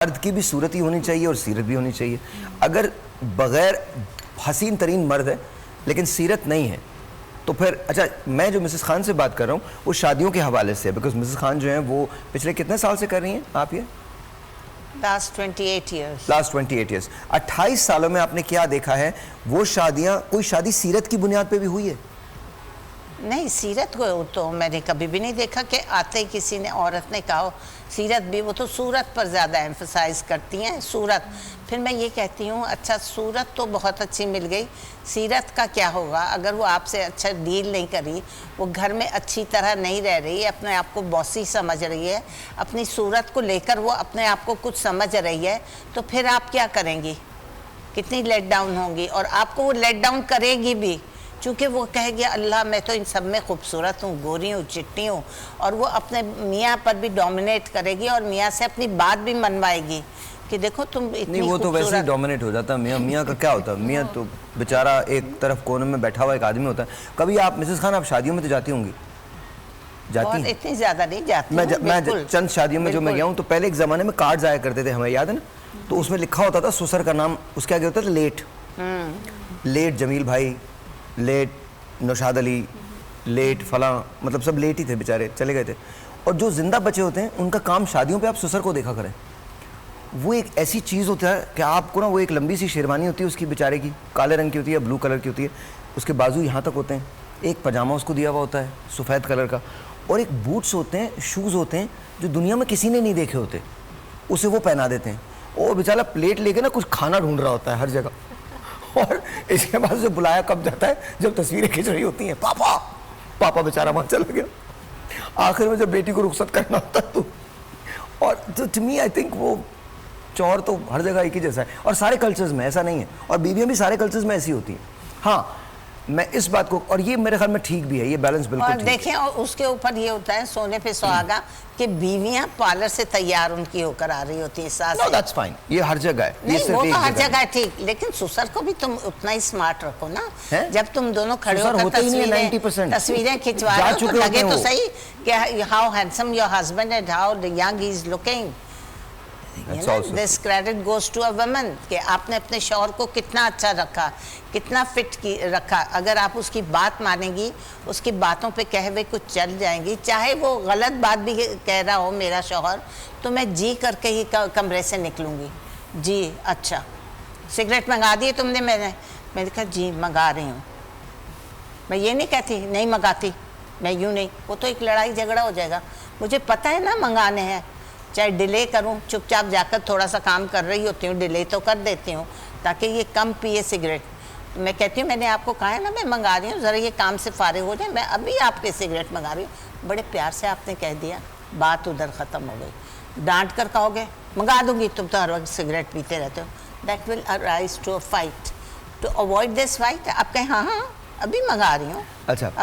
मर्द की भी सूरत ही होनी चाहिए और सीरत भी होनी चाहिए। अगर बगैर हसीन तरीन मर्द है लेकिन सीरत नहीं है तो फिर अच्छा, मैं जो मिसेस खान से बात कर रहा हूँ वो शादियों के हवाले से, बिकॉज मिसेस खान जो हैं वो पिछले कितने साल से कर रही हैं आप ये? Last 28 years. Last 28 years. 28 सालों में आपने क्या देखा है? वो शादियाँ, कोई शादी सीरत की बुनियाद पे भी हुई है? नहीं, सीरत को तो मैंने कभी भी नहीं देखा कि आते ही किसी ने औरत ने कहा सीरत भी, वो तो सूरत पर ज़्यादा एम्फसाइज करती हैं, सूरत। फिर मैं ये कहती हूँ अच्छा सूरत तो बहुत अच्छी मिल गई, सीरत का क्या होगा अगर वो आपसे अच्छा डील नहीं करी, वो घर में अच्छी तरह नहीं रह रही, अपने आप को बॉसी समझ रही है, अपनी सूरत को लेकर वो अपने आप को कुछ समझ रही है, तो फिर आप क्या करेंगी? कितनी लेट डाउन होंगी, और आपको वो लेट डाउन करेगी भी, चूँकि वो कहेगी अल्लाह मैं तो इन सब में खूबसूरत हूँ, गोरी हूँ, चिट्टी हूँ, और वो अपने मियाँ पर भी डोमिनेट करेगी और मियाँ से अपनी बात भी मनवाएगी कि देखो तुम इतनी नहीं, वो तो वैसे ही डोमिनेट हो जाता है। मियाँ मियाँ का क्या होता है? मियाँ तो बेचारा एक तरफ कोने में बैठा हुआ एक आदमी होता है। कभी आप मिसेस खान आप शादियों में तो जाती होंगी? जाती हैं? इतनी ज़्यादा नहीं जाती। मैं चंद शादियों में जो मैं गया हूँ तो पहले एक ज़माने में कार्ड्स आया करते थे, हमें याद है ना, तो उसमें लिखा होता था ससुर का नाम, उसके आगे होता था लेट, लेट जमील भाई, लेट नौशाद अली, लेट फला, मतलब सब लेट ही थे बेचारे, चले गए थे। और जो जिंदा बचे होते हैं उनका काम शादियों पे आप ससुर को देखा करें। वो एक ऐसी चीज़ होता है कि आपको ना, वो एक लंबी सी शेरवानी होती है उसकी बेचारे की, काले रंग की होती है, ब्लू कलर की होती है, उसके बाजू यहाँ तक होते हैं, एक पजामा उसको दिया हुआ होता है सफ़ेद कलर का, और एक बूट्स होते हैं, शूज़ होते हैं जो दुनिया में किसी ने नहीं देखे होते, उसे वो पहना देते हैं। वो बेचारा प्लेट लेके ना कुछ खाना ढूंढ रहा होता है हर जगह, और इसके बाद जो बुलाया कब जाता है जब तस्वीरें खिंच रही होती हैं, पापा पापा बेचारा वहाँ चला गया, आखिर में जब बेटी को रुखसत करना होता है तो। और टू मी आई थिंक वो चौर तो हर जगह एक ही जैसा है, और सारे कल्चर्स में ऐसा नहीं है, और बीवियाँ भी सारे कल्चर्स में ऐसी होती हैं। हाँ, मैं इस बात को, और ये मेरे ख्याल में ठीक भी है, ये बैलेंस बिल्कुल और देखें, और उसके ऊपर ये होता है सोने पे सुहागा कि बीवियां पार्लर से तैयार उनकी होकर आ रही होती है सास। No, that's fine. ये हर जगह है। नहीं, वो तो हर जगह है, ठीक, लेकिन ससुर को भी तुम उतना ही स्मार्ट रखो ना है? जब तुम दोनों खड़े होकर तस्वीरें खिंचवा रहे हो तो लगे तो सही कि how handsome your husband and how young he is looking. This credit goes to a woman कि आपने अपने शौहर को कितना अच्छा रखा, कितना फिट रखा। अगर आप उसकी बात मानेंगी, उसकी बातों पे कहे हुए कुछ चल जाएंगी, चाहे वो गलत बात भी कह रहा हो मेरा शौहर, तो मैं जी करके ही कमरे से निकलूंगी। जी अच्छा, सिगरेट मंगा दिए तुमने? मैंने कहा जी मंगा रही हूँ। मैं ये नहीं कहती नहीं मंगाती, मैं यूँ नहीं, वो तो एक लड़ाई झगड़ा हो जाएगा। मुझे पता है ना मंगाने हैं, चाहे डिले करूं, चुपचाप जाकर थोड़ा सा काम कर रही होती हूँ, डिले तो कर देती हूँ ताकि ये कम पिए सिगरेट। मैं कहती हूँ मैंने आपको कहा है ना मैं मंगा रही हूँ, ज़रा ये काम से फारिग हो जाए, मैं अभी आपके सिगरेट मंगा रही हूँ। बड़े प्यार से आपने कह दिया, बात उधर ख़त्म हो गई। डांट कर कहोगे मंगा दूंगी, तुम तो हर वक्त सिगरेट पीते रहते हो, that will arise to a fight. To avoid this fight आप कहें हाँ हाँ अभी मंगा रही हूँ। अच्छा।